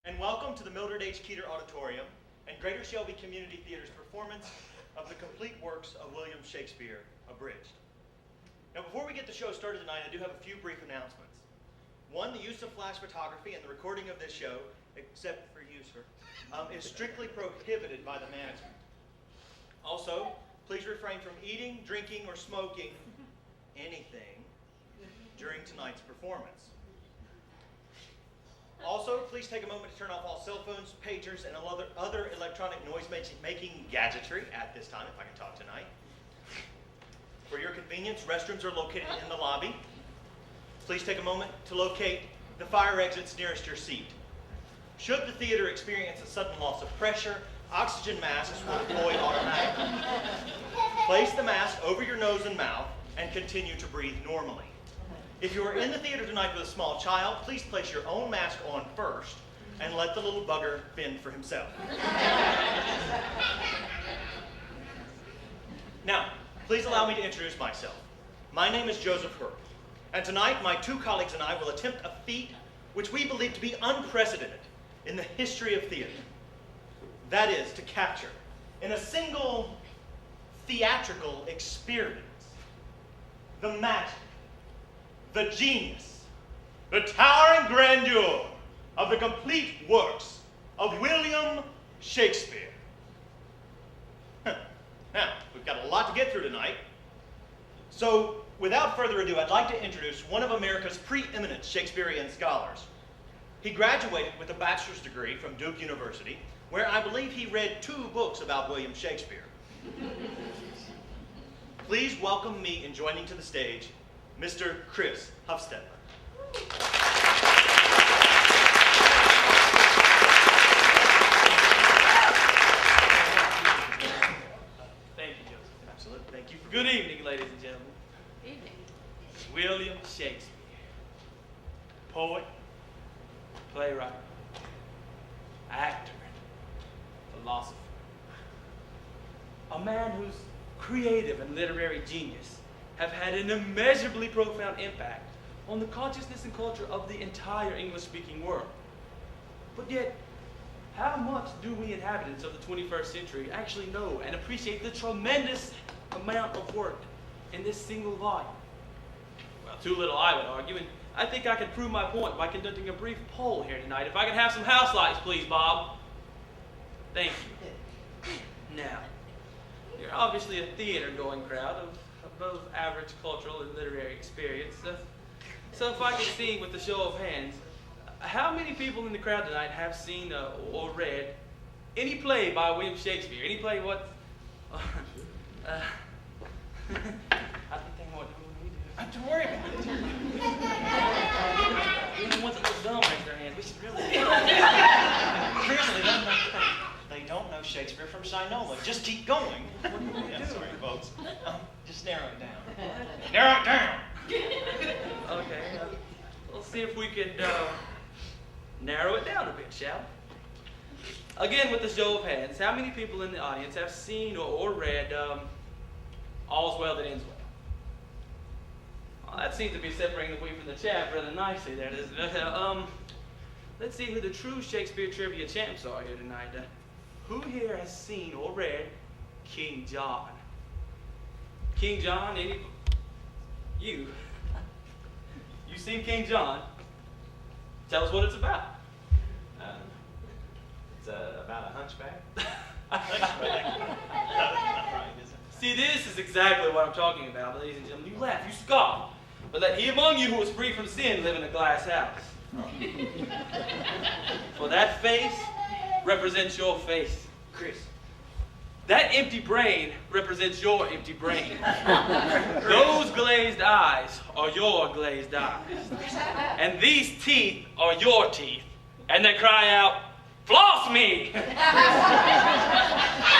And welcome to the Mildred H. Keeter Auditorium and Greater Shelby Community Theater's performance of the complete works of William Shakespeare Abridged. Now, before we get the show started tonight, I do have a few brief announcements. One, the use of flash photography and the recording of this show, except for you, sir, is strictly prohibited by the management. Also, please refrain from eating, drinking, or smoking anything during tonight's performance. Also, please take a moment to turn off all cell phones, pagers, and other electronic noise-making gadgetry at this time, if I can talk tonight. For your convenience, restrooms are located in the lobby. Please take a moment to locate the fire exits nearest your seat. Should the theater experience a sudden loss of pressure, oxygen masks will deploy automatically. Place the mask over your nose and mouth and continue to breathe normally. If you are in the theater tonight with a small child, please place your own mask on first and let the little bugger fend for himself. Now, please allow me to introduce myself. My name is Joseph Hurd, and tonight my two colleagues and I will attempt a feat which we believe to be unprecedented in the history of theater. That is, to capture, in a single theatrical experience, the magic, the genius, the towering grandeur of the complete works of William Shakespeare. Now, we've got a lot to get through tonight. So, without further ado, I'd like to introduce one of America's preeminent Shakespearean scholars. He graduated with a bachelor's degree from Duke University, where I believe he read 2 books about William Shakespeare. Please welcome me in joining to the stage, Mr. Chris Huffstetler. Thank you, Joseph. Absolutely. Thank you. Good evening, ladies and gentlemen. Evening. William Shakespeare. Poet, playwright, actor, philosopher. A man whose creative and literary genius have had an immeasurably profound impact on the consciousness and culture of the entire English-speaking world. But yet, how much do we inhabitants of the 21st century actually know and appreciate the tremendous amount of work in this single volume? Well, too little, I would argue, and I think I could prove my point by conducting a brief poll here tonight. If I could have some house lights, please, Bob. Thank you. Now, you're obviously a theater-going crowd of both average cultural and literary experience. So if I could see with a show of hands, how many people in the crowd tonight have seen or read any play by William Shakespeare? Any play what? I think they want to don't worry about it. Even the ones that look dumb raise their hands. We should really. Clearly, they don't know Shakespeare from Shinola. Just keep going. Yeah, sorry, folks. Just narrow it down. Narrow it down. Okay. Let's see if we could narrow it down a bit, shall we? Again, with the show of hands, how many people in the audience have seen or read All's Well That Ends Well? Well, that seems to be separating the wheat from the chaff rather nicely there, doesn't it? Let's see who the true Shakespeare trivia champs are here tonight. Who here has seen or read King John? King John, any? You seen King John? Tell us what it's about. It's about a hunchback. See, this is exactly what I'm talking about, ladies and gentlemen. You laugh, you scoff, but let he among you who is free from sin live in a glass house. For that face represents your face, Chris. That empty brain represents your empty brain. Those glazed eyes are your glazed eyes. And these teeth are your teeth. And they cry out, "Floss me!"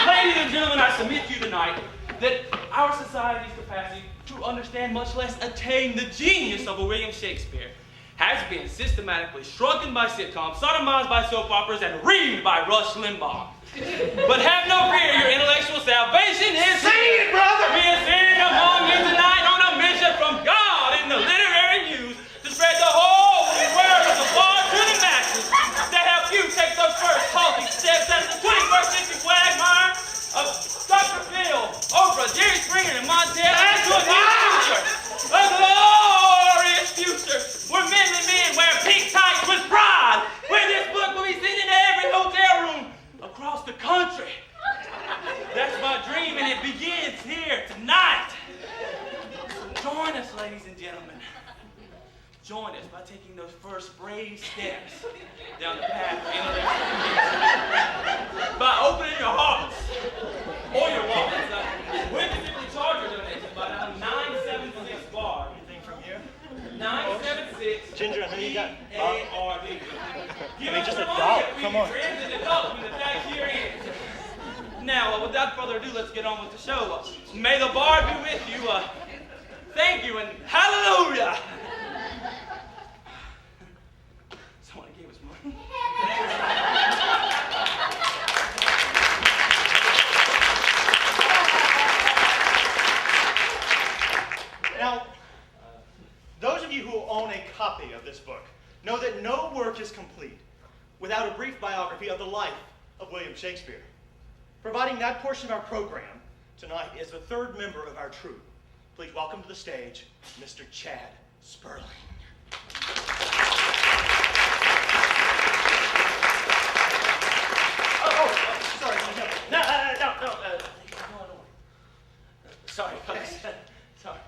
Ladies and gentlemen, I submit to you tonight that our society's capacity to understand, much less attain, the genius of a William Shakespeare has been systematically shrunken by sitcoms, sodomized by soap operas, and reamed by Rush Limbaugh. But have no fear, your intellectual salvation is Sing it, brother! We are sitting among you tonight on a mission from God in the literary muse to spread the whole word of the Lord to the masses, to help you take join us by taking those first brave steps down the path of intellectual by opening your hearts or your wallets. With the 50 charger donation by now 976 bar. Anything from you? 976 Ginger, and then you got ARD. Give us just the a money dollar. that we Come on. trends in development that here is. Now, without further ado, let's get on with the show. May the Bard be with you. Thank you and hallelujah. Someone gave us money. Now, those of you who own a copy of this book know that no work is complete without a brief biography of the life of William Shakespeare. Providing that portion of our program tonight is the third member of our troupe. Please welcome to the stage, Mr. Chad Sperling. Sorry. No. Sorry, folks. Sorry.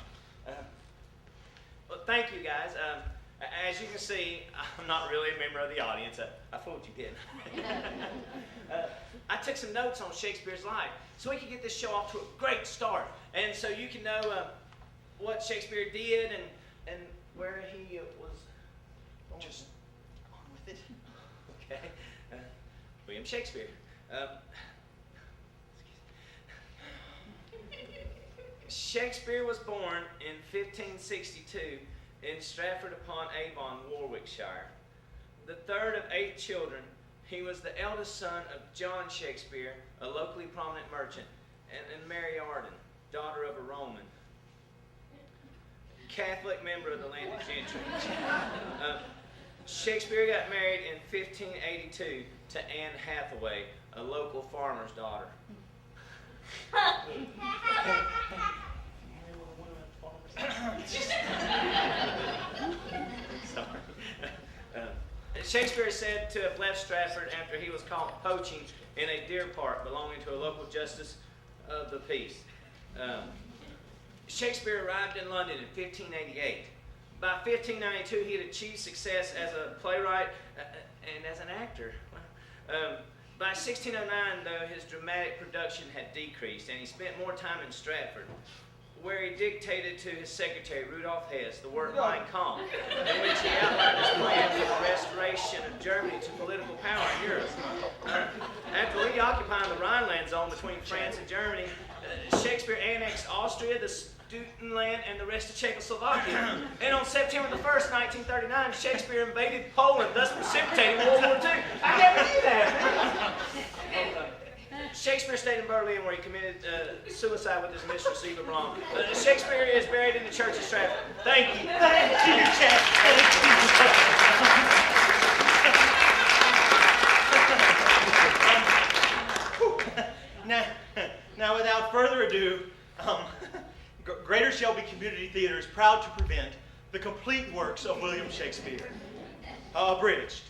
Well, thank you, guys. As you can see, I'm not really a member of the audience. I fooled you, didn't I? I took some notes on Shakespeare's life so we could get this show off to a great start. And so you can know what Shakespeare did and where he was born. Just on with it. Okay. William Shakespeare. Shakespeare was born in 1562 in Stratford-upon-Avon, Warwickshire. The third of 8 children, he was the eldest son of John Shakespeare, a locally prominent merchant, and Mary Arden, daughter of a Roman Catholic member of the landed gentry. Shakespeare got married in 1582 to Anne Hathaway, a local farmer's daughter. Shakespeare is said to have left Stratford after he was caught poaching in a deer park belonging to a local justice of the peace. Shakespeare arrived in London in 1588. By 1592, he had achieved success as a playwright and as an actor. By 1609, though, his dramatic production had decreased, and he spent more time in Stratford, where he dictated to his secretary, Rudolf Hess, the work Mein Kampf, in which he outlined his plan for the restoration of Germany to political power in Europe. After reoccupying the Rhineland zone between France and Germany, Shakespeare annexed Austria, the Sudetenland, and the rest of Czechoslovakia. And on September the 1st, 1939, Shakespeare invaded Poland, thus precipitating World War II. I never knew that. Shakespeare stayed in Berlin, where he committed suicide with his mistress, Eva Braun. Shakespeare is buried in the church of Stratford. Thank you. Thank you, Chad. Now, without further ado, Greater Shelby Community Theater is proud to present the complete works of William Shakespeare, abridged.